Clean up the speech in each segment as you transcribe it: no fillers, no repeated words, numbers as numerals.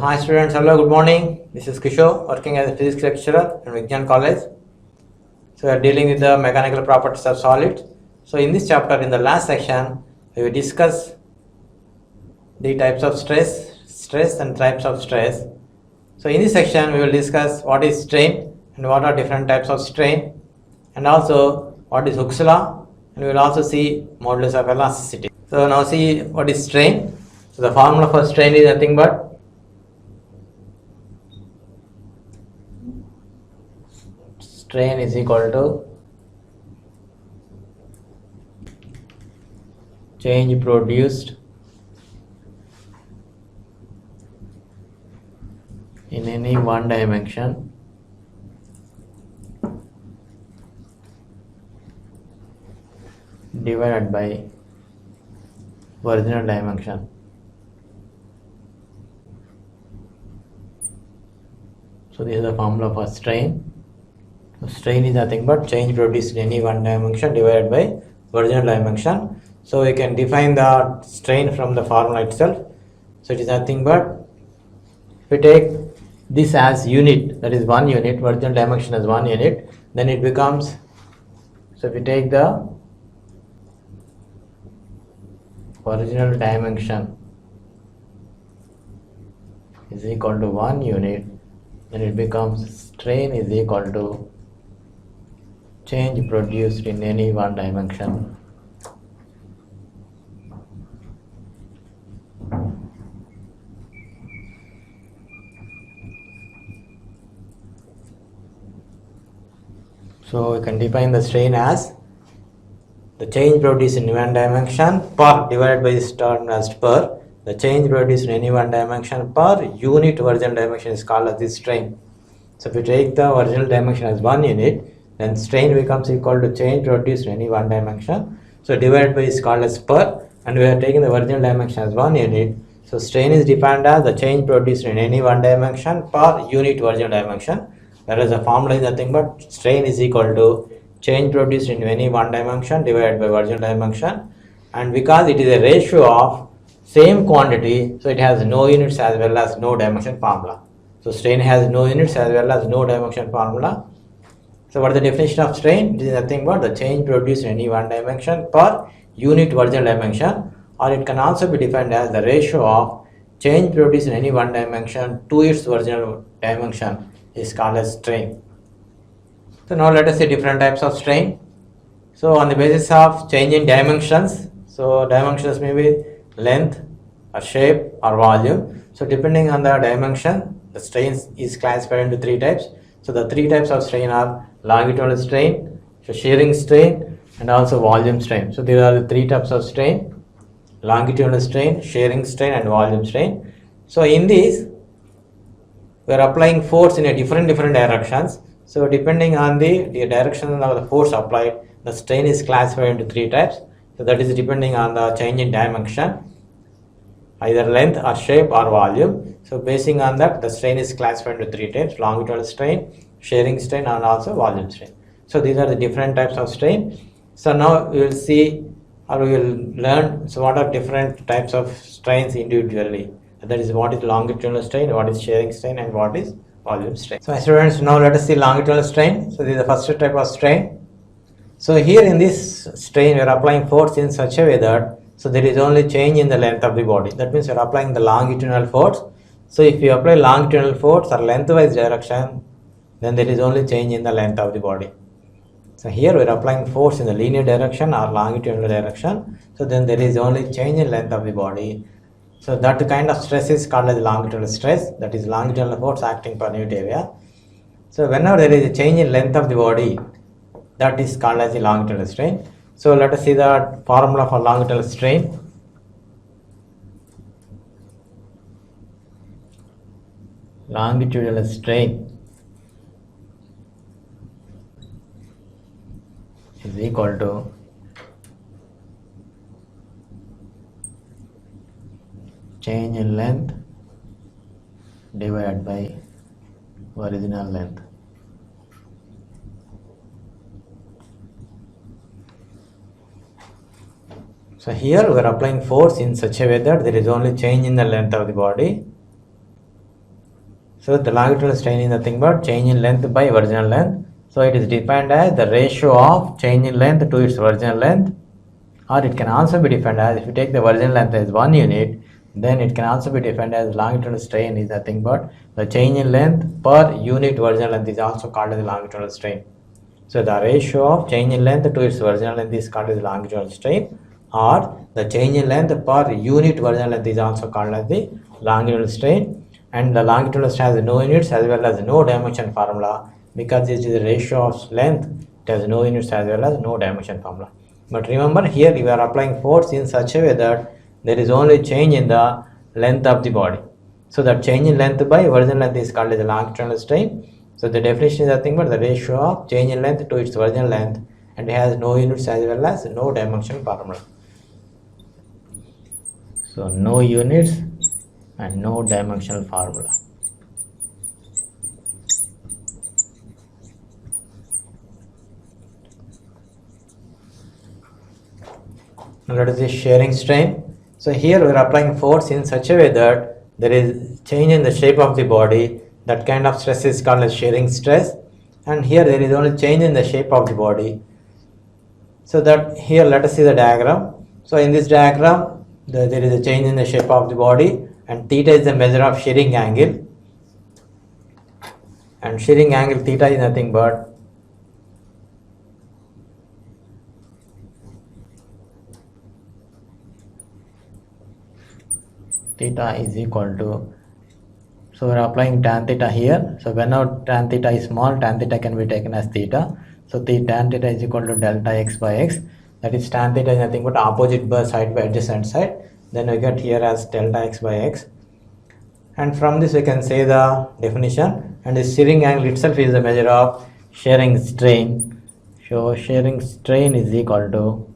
Hi students, hello, good morning. This is Kishore, working as a physics lecturer in Vigyan College. So we are dealing with the mechanical properties of solids. So in this chapter, in the last section, we will discuss the types of stress and types of stress. So in this section, we will discuss what is strain and what are different types of strain, and also what is Hooke's law, and we will also see modulus of elasticity. So now see what is strain. So the formula for strain is nothing but strain is equal to change produced in any one dimension divided by original dimension. So this is the formula for strain. So strain is nothing but change produced in any one dimension divided by original dimension. So we can define the strain from the formula itself. So it is nothing but, if we take this as unit, that is 1 unit, original dimension as 1 unit, then it becomes, so if we take the original dimension is equal to 1 unit, then it becomes strain is equal to change produced in any one dimension so we can define the strain as the change produced in one dimension per divided by this term as per. The change produced in any one dimension per unit original dimension is called as the strain. So if we take the original dimension as 1 unit, then strain becomes equal to change produced in any one dimension. So divided by is called as per, and we are taking the original dimension as 1 unit. So strain is defined as the change produced in any one dimension per unit original dimension. Whereas the formula is nothing but strain is equal to change produced in any one dimension divided by original dimension. And because it is a ratio of same quantity, so it has no units as well as no dimension formula. So strain has no units as well as no dimension formula. So what is the definition of strain? It is nothing but the change produced in any one dimension per unit original dimension, or it can also be defined as the ratio of change produced in any one dimension to its original dimension is called as strain. So now let us see different types of strain. So on the basis of change in dimensions, so dimensions may be length or shape or volume. So depending on the dimension, the strain is classified into 3 types. So the 3 types of strain are longitudinal strain, so shearing strain, and also volume strain. So there are the 3 types of strain: longitudinal strain, shearing strain, and volume strain. So in these, we are applying force in a different directions. So depending on the direction of the force applied, the strain is classified into 3 types. So that is depending on the change in dimension, either length or shape or volume. So basing on that, the strain is classified into 3 types: longitudinal strain, shearing strain, and also volume strain. So these are the different types of strain. So now we will see, or we will learn, so what are different types of strains individually. That is, what is longitudinal strain, what is shearing strain, and what is volume strain. So students, now let us see longitudinal strain. So this is the first type of strain. So here in this strain, we are applying force in such a way that, so there is only change in the length of the body. That means we are applying the longitudinal force. So if you apply longitudinal force or lengthwise direction, then there is only change in the length of the body. So here we are applying force in the linear direction or longitudinal direction. So then there is only change in length of the body. So that kind of stress is called as longitudinal stress. That is longitudinal force acting per unit area. So whenever there is a change in length of the body, that is called as the longitudinal strain. So let us see the formula for longitudinal strain. Longitudinal strain is equal to change in length divided by original length. So here we are applying force in such a way that there is only change in the length of the body. So the longitudinal strain is nothing but change in length by original length. So it is defined as the ratio of change in length to its original length, or it can also be defined as, if you take the original length as 1 unit, then it can also be defined as longitudinal strain is nothing but the change in length per unit original length is also called as the longitudinal strain. So the ratio of change in length to its original length is called as longitudinal strain, or the change in length per unit original length is also called as the longitudinal strain. And the longitudinal strain has no units as well as no dimension formula, because it is the ratio of length, it has no units as well as no dimension formula. But remember, here you are applying force in such a way that there is only change in the length of the body. So that change in length by original length is called as the longitudinal strain. So the definition is nothing but the ratio of change in length to its original length, and it has no units as well as no dimension formula. So no units and no dimensional formula. Now let us see shearing strain. So here we are applying force in such a way that there is change in the shape of the body. That kind of stress is called as shearing stress, and here there is only change in the shape of the body. So that here let us see the diagram. So in this diagram there is a change in the shape of the body, and theta is the measure of shearing angle, and shearing angle theta is nothing but theta is equal to, so we are applying tan theta here. So whenever tan theta is small, tan theta can be taken as theta. So tan theta is equal to delta x by x. That is tan theta is nothing but opposite side by adjacent side. Then we get here as delta x by x. And from this we can say the definition. And the shearing angle itself is the measure of shearing strain. So shearing strain is equal to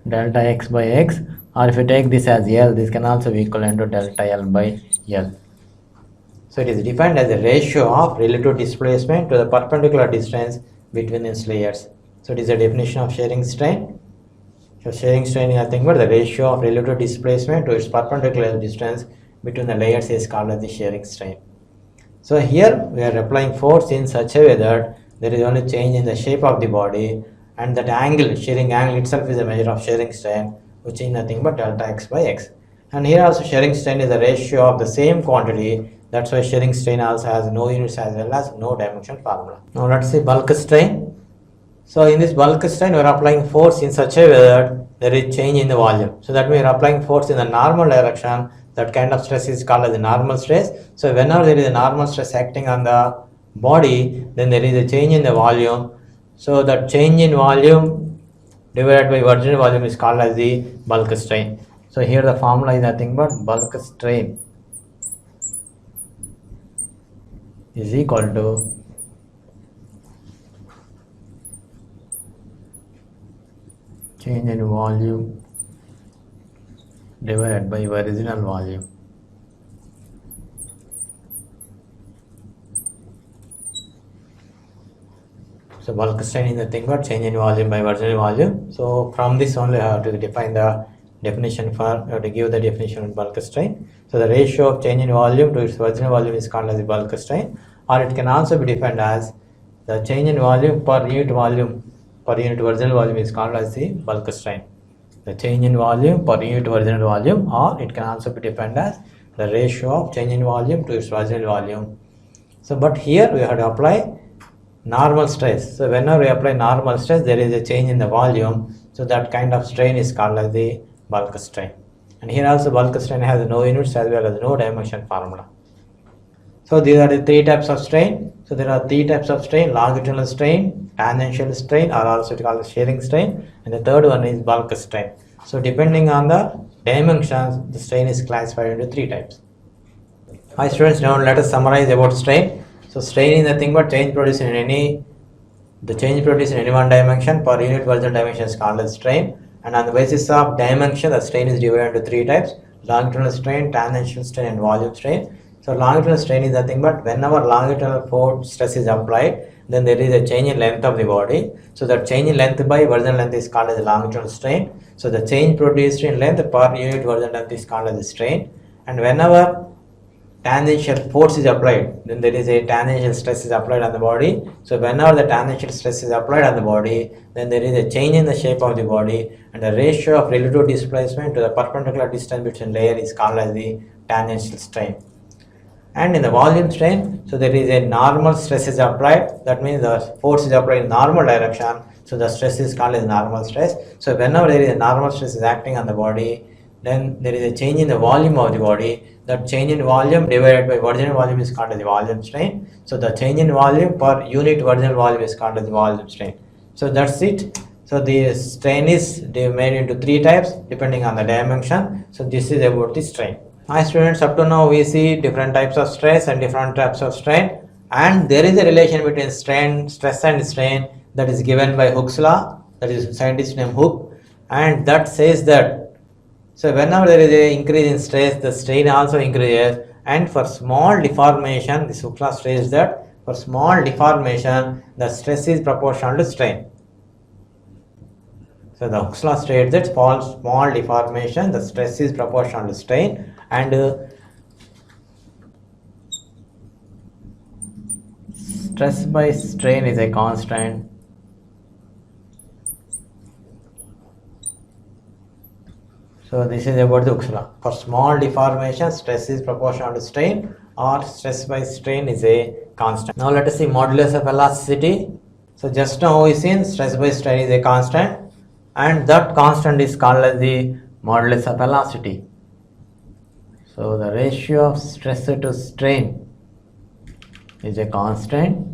delta x by x, or if you take this as L, this can also be equivalent to delta L by L. So it is defined as a ratio of relative displacement to the perpendicular distance between its layers. So it is a definition of shearing strain. So shearing strain is nothing but the ratio of relative displacement to its perpendicular distance between the layers is called as the shearing strain. So here we are applying force in such a way that there is only change in the shape of the body, and that angle, shearing angle itself is a measure of shearing strain, which is nothing but delta x by x. And here also shearing strain is a ratio of the same quantity. That's why shearing strain also has no units as well as no dimension formula. Now let's see bulk strain. So in this bulk strain, we are applying force in such a way that there is change in the volume. So that we are applying force in the normal direction. That kind of stress is called as the normal stress. So whenever there is a normal stress acting on the body, then there is a change in the volume. So that change in volume divided by original volume is called as the bulk strain. So here the formula is nothing but bulk strain is equal to change in volume divided by original volume. So bulk strain is nothing but change in volume by original volume. So from this only I have to define the definition for, to give the definition of bulk strain. So the ratio of change in volume to its original volume is called as the bulk strain, or it can also be defined as the change in volume per unit original volume is called as the bulk strain. The change in volume per unit original volume, or it can also be defined as the ratio of change in volume to its original volume. So but here we have to apply normal stress. So whenever we apply normal stress, there is a change in the volume. So that kind of strain is called as the bulk strain. And here also bulk strain has no units as well as no dimension formula. So these are the three types of strain. So there are three types of strain: longitudinal strain, tangential strain, or also it called shearing strain, and the third one is bulk strain. So depending on the dimensions, the strain is classified into three types. Hi students, now let us summarize about strain. So strain is nothing but change produced in any one dimension per unit vertical dimension is called as strain. And on the basis of dimension, the strain is divided into three types: longitudinal strain, tangential strain, and volume strain. So longitudinal strain is nothing but whenever longitudinal force stress is applied, then there is a change in length of the body. So that change in length by vertical length is called as longitudinal strain. So the change produced in length per unit vertical length is called as strain. and whenever tangential force is applied, then there is a tangential stress is applied on the body. So whenever the tangential stress is applied on the body, then there is a change in the shape of the body, and the ratio of relative displacement to the perpendicular distance between layer is called as the tangential strain. And in the volume strain, so there is a normal stress is applied, that means the force is applied in normal direction, so the stress is called as normal stress. So whenever there is a normal stress is acting on the body, then there is a change in the volume of the body. That change in volume divided by original volume is called as the volume strain. So the change in volume per unit original volume is called as the volume strain. So that's it. So the strain is made into three types depending on the dimension. So this is about the strain. Hi students, up to now we see different types of stress and different types of strain, and there is a relation between stress and strain that is given by Hooke's law, that is scientist named Hooke, and that says that so whenever there is an increase in stress, the strain also increases, and for small deformation, this Hooke's law says that for small deformation the stress is proportional to strain. So the Hooke's law states that for small deformation the stress is proportional to strain, and stress by strain is a constant. So this is about the Hooke's law. For small deformation, stress is proportional to strain, or stress by strain is a constant. Now let us see modulus of elasticity. So just now we seen stress by strain is a constant, and that constant is called as the modulus of elasticity. So the ratio of stress to strain is a constant,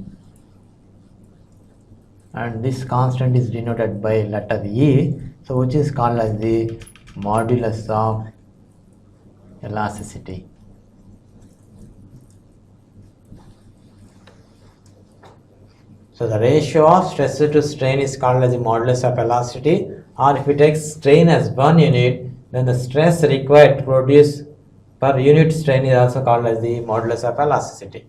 and this constant is denoted by letter E, so which is called as the modulus of elasticity. So the ratio of stress to strain is called as the modulus of elasticity, or if we take strain as 1 unit, then the stress required to produce per unit strain is also called as the modulus of elasticity.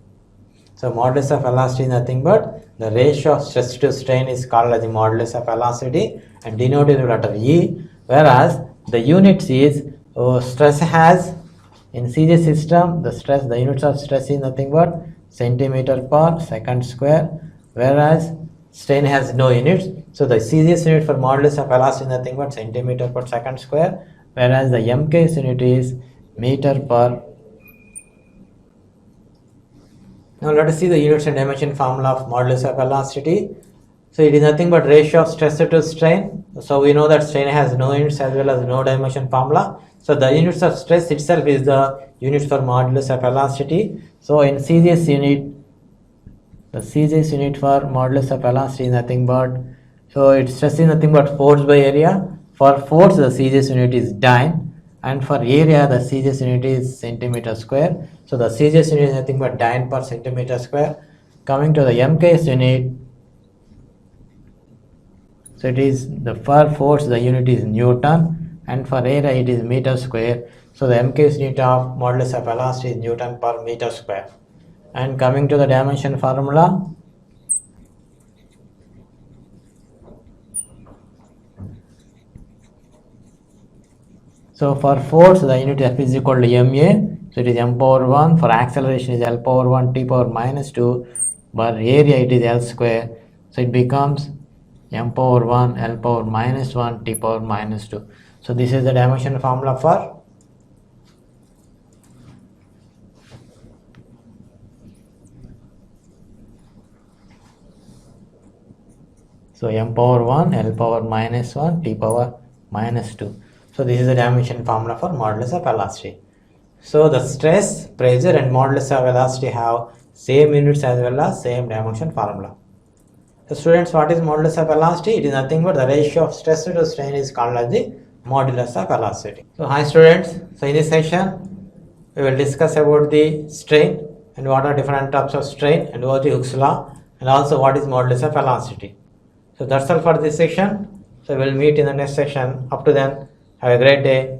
So modulus of elasticity is nothing but the ratio of stress to strain is called as the modulus of elasticity and denoted with letter E, whereas the units is stress has in CJ system, the units of stress is nothing but centimeter per second square, whereas strain has no units. So the CGS unit for modulus of elasticity is nothing but centimeter per second square, whereas the MKS unit is meter per. Now let us see the units and dimension formula of modulus of elasticity. So it is nothing but ratio of stress to strain. So we know that strain has no units as well as no dimension formula. So the units of stress itself is the units for modulus of elasticity. So in CGS unit, the CGS unit for modulus of elasticity is nothing but, so its stress is nothing but force by area. For force the CGS unit is dyne, and for area the CGS unit is centimeter square. So the CGS unit is nothing but dyne per centimeter square. Coming to the MKS unit, so it is the for force the unit is Newton, and for area it is meter square. So the MKS unit of modulus of elasticity is Newton per meter square. And coming to the dimension formula, so for force the unit F is equal to MA, so it is M power 1, for acceleration is L power 1 T power minus 2, but area it is L square, so it becomes M power 1 L power minus 1 T power minus 2. So this is the dimension formula for . So M power 1 L power minus 1 T power minus 2. So this is the dimension formula for modulus of elasticity. So the stress, pressure and modulus of elasticity have same units as well as same dimension formula. So students, what is modulus of elasticity? It is nothing but the ratio of stress to strain is called as the modulus of elasticity. So hi students, so in this section we will discuss about the strain and what are different types of strain and what is Hooke's law and also what is modulus of elasticity. So that's all for this section. So we'll meet in the next section. Up to then, have a great day.